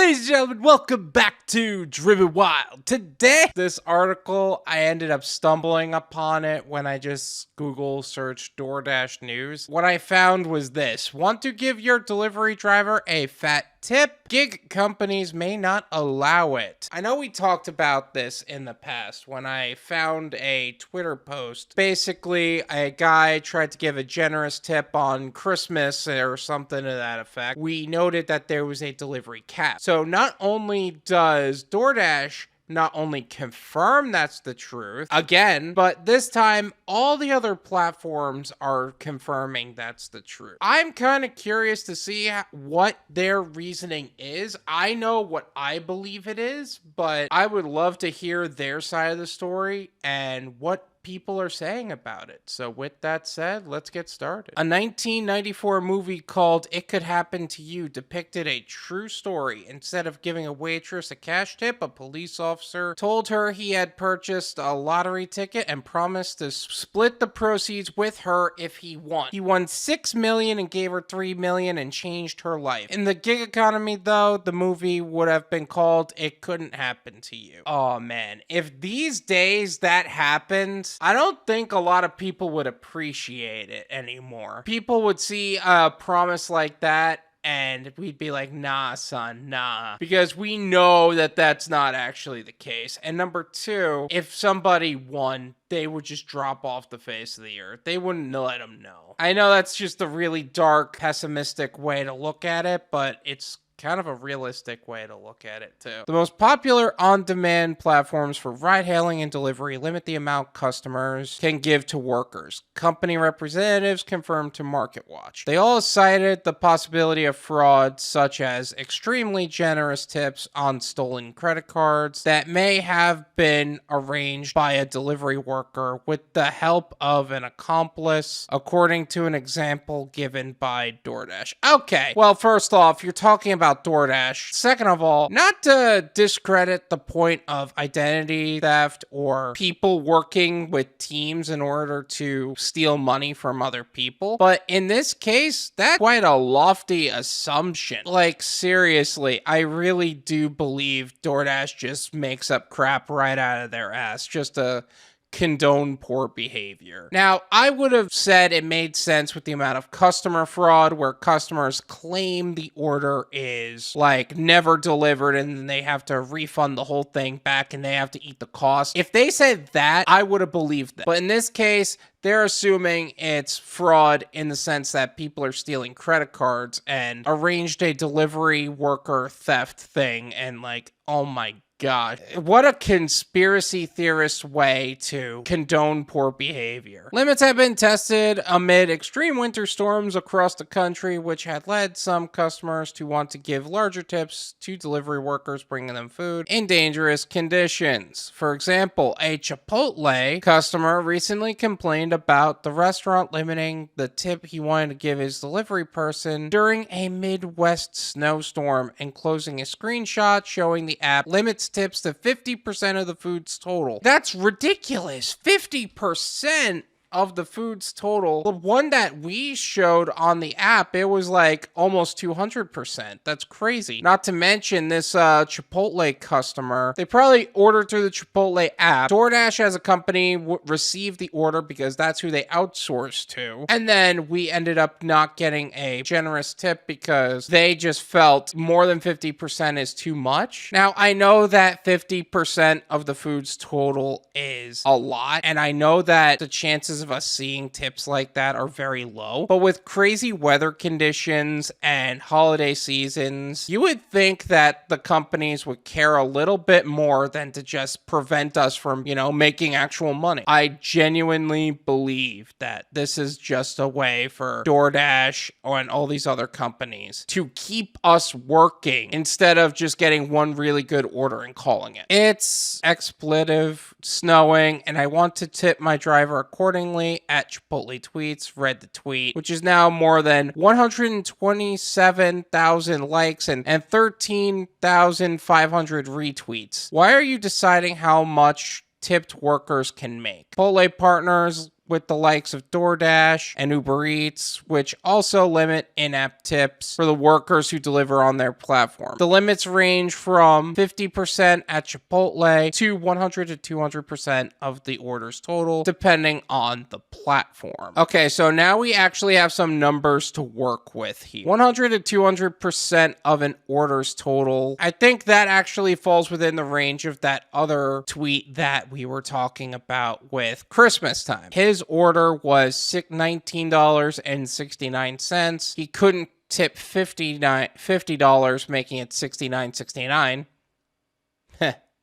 Ladies and gentlemen, welcome back to Driven Wild. Today, this article, I ended up stumbling upon it when I just Google searched Doordash news. What I found was this: want to give your delivery driver a fat tip? Gig companies may not allow it. I know we talked about this in the past when I found a Twitter post. Basically, a guy tried to give a generous tip on Christmas or something to that effect. We noted that there was a delivery cap. So not only does DoorDash not only confirm that's the truth again, but this time all the other platforms are confirming that's the truth. I'm kind of curious to see what their reasoning is. I know what I believe it is, but I would love to hear their side of the story and what people are saying about it. So with that said, let's get started. A 1994 movie called It Could Happen to You depicted a true story. Instead of giving a waitress a cash tip, a police officer told her he had purchased a lottery ticket and promised to split the proceeds with her if he won. He won $6 million and gave her $3 million and changed her life. In the gig economy though, the movie would have been called It Couldn't Happen to You. Oh man, if these days that happened, I don't think a lot of people would appreciate it anymore. People would see a promise like that and we'd be like, nah, son, nah. Because we know that that's not actually the case. And number two, if somebody won, they would just drop off the face of the earth. They wouldn't let them know. I know that's just a really dark, pessimistic way to look at it, but it's kind of a realistic way to look at it too. The most popular on-demand platforms for ride-hailing and delivery limit the amount customers can give to workers. Company representatives confirmed to MarketWatch. They all cited the possibility of fraud, such as extremely generous tips on stolen credit cards that may have been arranged by a delivery worker with the help of an accomplice, according to an example given by DoorDash. Okay, well, first off, you're talking about DoorDash. Second of all, not to discredit the point of identity theft or people working with teams in order to steal money from other people, but in this case, that's quite a lofty assumption. Like, seriously, I really do believe DoorDash just makes up crap right out of their ass just to condone poor behavior. Now, I would have said it made sense with the amount of customer fraud where customers claim the order is like never delivered and then they have to refund the whole thing back and they have to eat the cost. If they said that, I would have believed that. But in this case, they're assuming it's fraud in the sense that people are stealing credit cards and arranged a delivery worker theft thing and like, oh my God, what a conspiracy theorist way to condone poor behavior. Limits have been tested amid extreme winter storms across the country, which had led some customers to want to give larger tips to delivery workers bringing them food in dangerous conditions. For example, a Chipotle customer recently complained about the restaurant limiting the tip he wanted to give his delivery person during a Midwest snowstorm, enclosing a screenshot showing the app limits tips to 50% of the food's total. That's ridiculous. 50% of the food's total. The one that we showed on the app, it was like almost 200%. That's crazy. Not to mention this Chipotle customer, they probably ordered through the Chipotle app. DoorDash as a company received the order because that's who they outsourced to. And then we ended up not getting a generous tip because they just felt more than 50% is too much. Now, I know that 50% of the food's total is a lot, and I know that the chances of us seeing tips like that are very low, but with crazy weather conditions and holiday seasons, you would think that the companies would care a little bit more than to just prevent us from, making actual money. I genuinely believe that this is just a way for DoorDash and all these other companies to keep us working instead of just getting one really good order and calling it. It's expletive, snowing, and I want to tip my driver accordingly. At Chipotle Tweets read the tweet, which is now more than 127,000 likes and 13,500 retweets. Why are you deciding how much tipped workers can make? Chipotle partners with the likes of Doordash and Uber Eats, which also limit in-app tips for the workers who deliver on their platform. The limits range from 50% at Chipotle to 100 to 200% of the orders total, depending on the platform. Okay, so now we actually have some numbers to work with here. 100 to 200% of an order's total. I think that actually falls within the range of that other tweet that we were talking about with Christmas time. His order was $19.69. He couldn't tip $50, making it $69.69.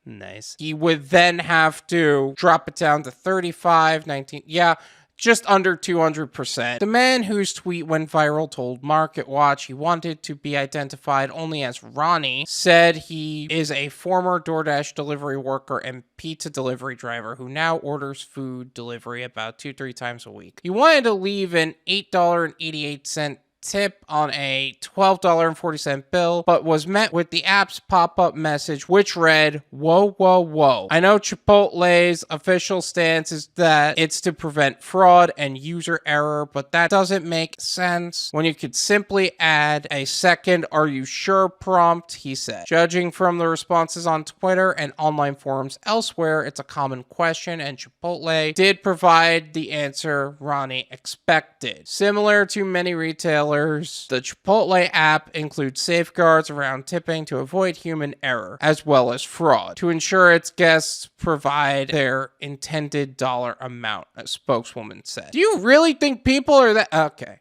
Nice. He would then have to drop it down to 35, 19. Yeah, just under 200%. The man whose tweet went viral told MarketWatch he wanted to be identified only as Ronnie, said he is a former DoorDash delivery worker and pizza delivery driver who now orders food delivery about 2-3 times a week. He wanted to leave an $8.88 tip on a $12.40 bill, but was met with the app's pop-up message, which read, "Whoa, whoa, whoa." I know Chipotle's official stance is that it's to prevent fraud and user error, but that doesn't make sense when you could simply add a second "Are you sure?" prompt, he said. Judging from the responses on Twitter and online forums elsewhere, it's a common question, and Chipotle did provide the answer Ronnie expected. Similar to many retailers, the Chipotle app includes safeguards around tipping to avoid human error, as well as fraud, to ensure its guests provide their intended dollar amount, a spokeswoman said. Do you really think people are that... Okay.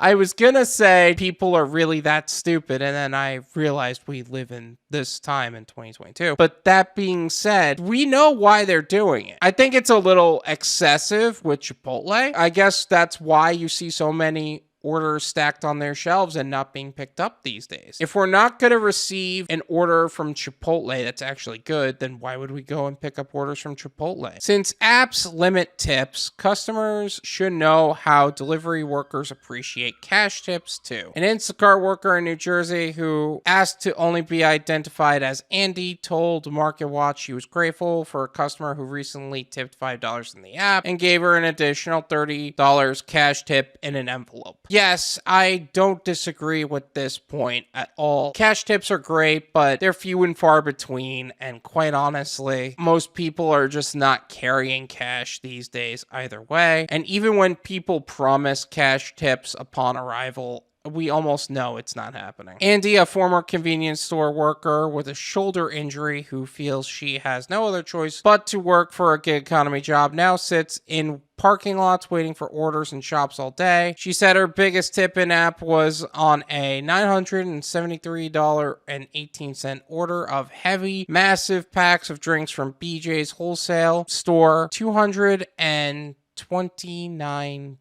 I was gonna say people are really that stupid, and then I realized we live in this time in 2022. But that being said, we know why they're doing it. I think it's a little excessive with Chipotle. I guess that's why you see so many orders stacked on their shelves and not being picked up these days. If we're not going to receive an order from Chipotle that's actually good, then why would we go and pick up orders from Chipotle? Since apps limit tips, customers should know how delivery workers appreciate cash tips too. An Instacart worker in New Jersey who asked to only be identified as Andy told MarketWatch she was grateful for a customer who recently tipped $5 in the app and gave her an additional $30 cash tip in an envelope. Yes, I don't disagree with this point at all. Cash tips are great, but they're few and far between, and quite honestly, most people are just not carrying cash these days either way. And even when people promise cash tips upon arrival, we almost know it's not happening. Andy, a former convenience store worker with a shoulder injury who feels she has no other choice but to work for a gig economy job, now sits in parking lots waiting for orders in shops all day. She said her biggest tip in app was on a $973.18 order of heavy, massive packs of drinks from BJ's wholesale store, $229.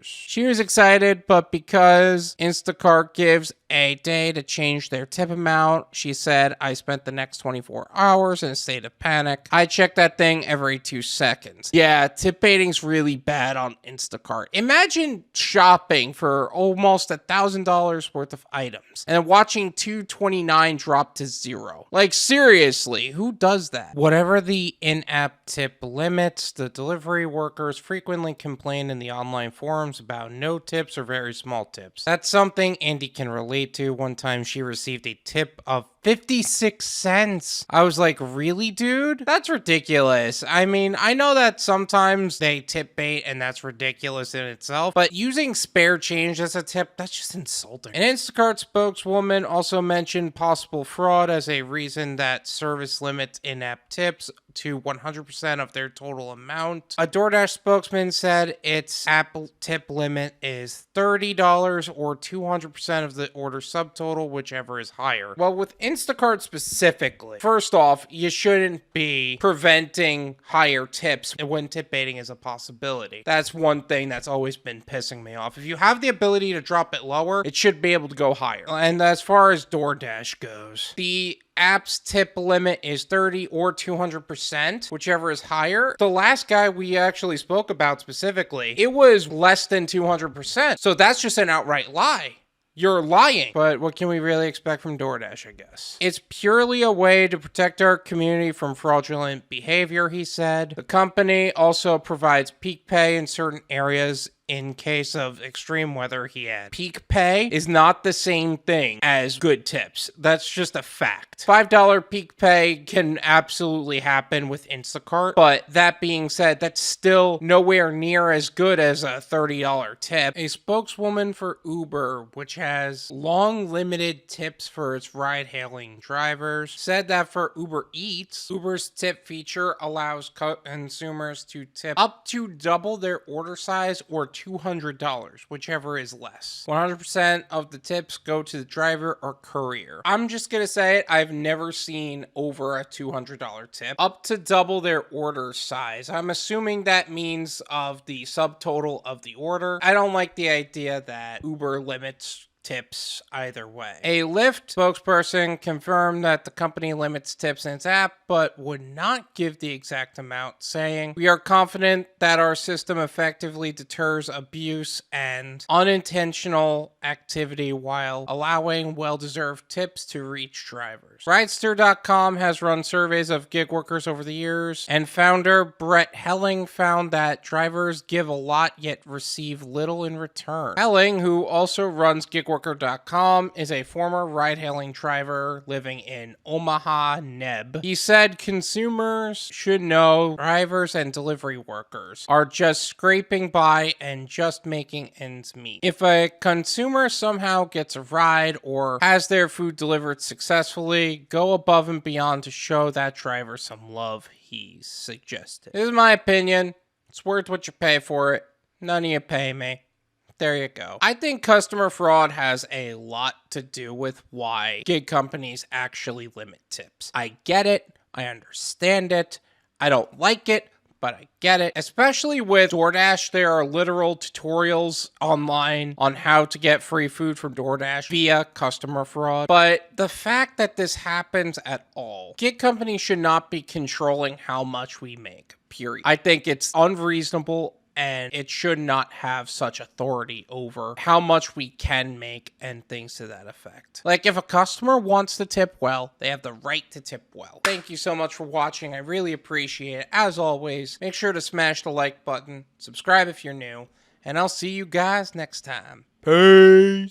She was excited, but because Instacart gives a day to change their tip amount, she said, "I spent the next 24 hours in a state of panic. I check that thing every 2 seconds." Yeah, tip baiting's really bad on Instacart. Imagine shopping for almost $1,000 worth of items and watching $229 drop to $0. Like, seriously, who does that? Whatever the in-app tip limits, the delivery workers frequently complain in the online forums about no tips or very small tips. That's something Andy can relate to. One time she received a tip of 56 cents. I was like, really, dude? That's ridiculous. I mean, I know that sometimes they tip bait and that's ridiculous in itself, but using spare change as a tip, that's just insulting. An Instacart spokeswoman also mentioned possible fraud as a reason that service limits in-app tips to 100% of their total amount. A DoorDash spokesman said its app tip limit is $30 or 200% of the order subtotal, whichever is higher. Well, with Instacart specifically, first off, you shouldn't be preventing higher tips when tip baiting is a possibility. That's one thing that's always been pissing me off. If you have the ability to drop it lower, it should be able to go higher. And as far as DoorDash goes, the app's tip limit is 30 or 200%, whichever is higher. The last guy we actually spoke about specifically, it was less than 200%. So that's just an outright lie. you're lying. But what can we really expect from DoorDash, I guess? It's purely a way to protect our community from fraudulent behavior, he said. The company also provides peak pay in certain areas in case of extreme weather, he had. Peak pay is not the same thing as good tips. That's just a fact. $5 peak pay can absolutely happen with Instacart, but that being said, that's still nowhere near as good as a $30 tip. A spokeswoman for Uber, which has long limited tips for its ride-hailing drivers, said that for Uber Eats, Uber's tip feature allows consumers to tip up to double their order size or $200, whichever is less. 100% of the tips go to the driver or courier. I'm just gonna say it, I've never seen over a $200 tip. Up to double their order size. I'm assuming that means of the subtotal of the order. I don't like the idea that Uber limits tips either way. A Lyft spokesperson confirmed that the company limits tips in its app, but would not give the exact amount, saying, "We are confident that our system effectively deters abuse and unintentional activity while allowing well-deserved tips to reach drivers." Rideshare.com has run surveys of gig workers over the years, and founder Brett Helling found that drivers give a lot yet receive little in return. Helling, who also runs gigworker.com, is a former ride-hailing driver living in Omaha, Neb. He said consumers should know drivers and delivery workers are just scraping by and just making ends meet. If a consumer somehow gets a ride or has their food delivered successfully, go above and beyond to show that driver some love, he suggested. This is my opinion. It's worth what you pay for it. None of you pay me. There you go. I think customer fraud has a lot to do with why gig companies actually limit tips. I get it. I understand it. I don't like it, but I get it. Especially with DoorDash, there are literal tutorials online on how to get free food from DoorDash via customer fraud. But the fact that this happens at all, gig companies should not be controlling how much we make, period. I think it's unreasonable and it should not have such authority over how much we can make and things to that effect. Like, if a customer wants to tip well, they have the right to tip well. Thank you so much for watching. I really appreciate it. As always, make sure to smash the like button, subscribe if you're new, and I'll see you guys next time. Peace!